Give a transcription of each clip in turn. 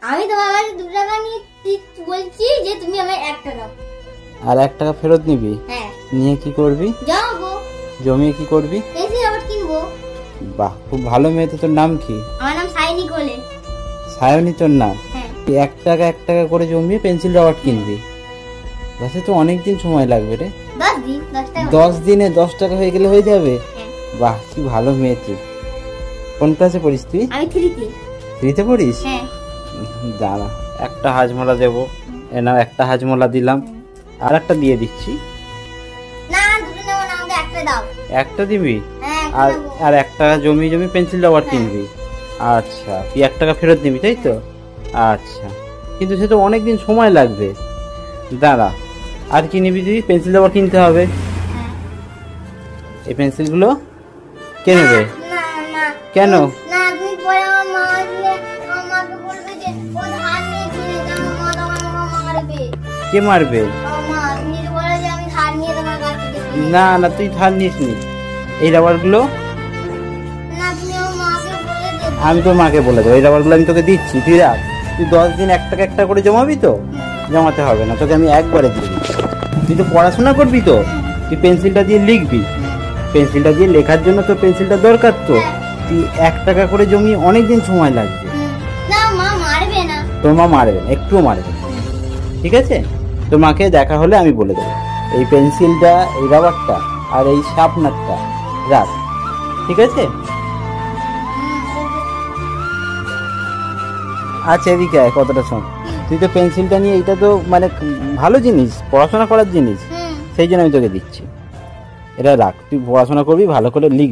আমি তোমার কাছে 2 টাকা নিয়ে বলছি যে তুমি আমায় 1 টাকা দাও। আর 1 টাকা ফেরত নিবি? হ্যাঁ। নিয়ে কি করবি? জমাবো। জমিয়ে কি করবি? পেন্সিল রবার কিনবো। বাহ, খুব ভালো মেয়ে তো। তোর নাম কি? আমার নাম সায়নী কোলে। সায়নী তোর নাম? হ্যাঁ। 1 টাকা করে জমিয়ে পেন্সিল রবার কিনবি? বাসে তো অনেকদিন সময় লাগবে রে। 10 দিন। 10 টাকা। 10 দিনে 10 টাকা হয়ে গেলে হয়ে যাবে? হ্যাঁ। বাহ, কি ভালো মেয়ে তুই। কোন ক্লাসে পড়িস তুই? আমি 3-তে। 3-তে পড়িস? হ্যাঁ। দাঁড়া, একটা হাজমোলা দেবো। নাও, একটা হাজমোলা দিলাম, আর একটা দিয়ে দিচ্ছি। না, দুটো নেব না, আমাকে একটা দাও। একটা দিবি? হ্যাঁ। আর 1 টাকা জমিয়ে পেন্সিল রবার কিনবি? আচ্ছা, তুই 1 টাকা ফেরত নিবি, তাই তো? আচ্ছা, কিন্তু সে তো অনেকদিন সময় লাগবে। দাঁড়া, আর কি নিবি তুই? পেন্সিল রবার কিনতে হবে। এই পেন্সিলগুলো কে নেবে? না না। কেন? না, তুমি পরে আমার মা আসলে আমাকে বলবে যে ও ধার নিয়ে চলে যাও, মা আমাকে মারবে। কে মারবে? মা তুমি বলে যে আমি ধার নিয়ে তোমার কাছ থেকে। না না, তুই ধার নিস নি। এই রাবারগুলো না, তুমি আমার মাকে বলে দেবে। আমি তোর মাকে বলে দেবো। এই রাবারগুলো আমি তোকে দিচ্ছি, তুই রাখ। তুই 10 দিন 1 টাকা 1 টাকা করে জমাবি তো? জমাতে হবে না, তোকে আমি একবারে দিয়ে দিচ্ছি। তুই তো পড়াশোনা করবি তো, তুই পেন্সিলটা দিয়ে লিখবি। পেন্সিলটা দিয়ে লেখার জন্য তো পেন্সিলটা দরকার তো। তুই 1 টাকা করে জমিয়ে অনেকদিন সময় লাগবে। না, মা মারবে না। তোর মা মারবে না, একটুও মারবে না, ঠিক আছে? তোর মাকে দেখা হলে আমি বলে দেবো। এই পেন্সিলটা, এই রাবারটা আর এই শার্পনারটা রাখ, ঠিক আছে? আচ্ছা, এদিকে আয়, কথাটা শোন। তুই তো পেন্সিলটা নিয়ে, এটা তো মানে ভালো জিনিস, পড়াশোনা করার জিনিস, সেই জন্য আমি তোকে দিচ্ছি। এটা রাখ, তুই পড়াশোনা করবি, ভালো করে লিখ,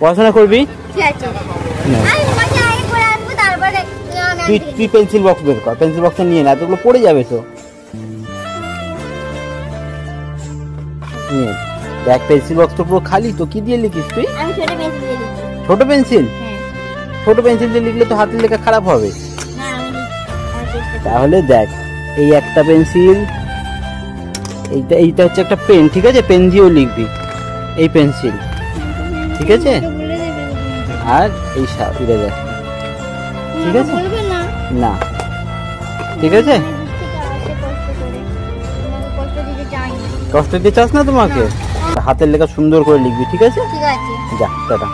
পড়াশোনা করবি। ঠিক আছে। আমি তোমাকে আগে করে আসবো, তারপরে তুই পেন্সিল বক্স বের কর। পেন্সিল বক্সটা নিয়ে না, এতগুলো পড়ে যাবে তো। নিয়ে দেখ, পেন্সিল বক্স তো পুরো খালি। তো কি দিয়ে লিখিস তুই? আমি ছোট পেন্সিল দিয়ে লিখি। ছোট পেন্সিল? হ্যাঁ। ছোট পেন্সিল দিয়ে লিখলে তো হাতের লেখা খারাপ হবে। না, আমি লিখি। তাহলে দেখ, এই একটা পেন্সিল, এইটা হচ্ছে একটা পেন, ঠিক আছে? পেন দিয়েও লিখবি। এই পেন্সিল, ঠিক আছে? আর এই এটা দেখ, ঠিক আছে? বলবে না। না, ঠিক আছে? কষ্ট দিতে চাই না। কষ্ট দিতে চাস না তোমাকে? হাতের লেখা সুন্দর করে লিখবি, ঠিক আছে? ঠিক আছে। যা, টাটা।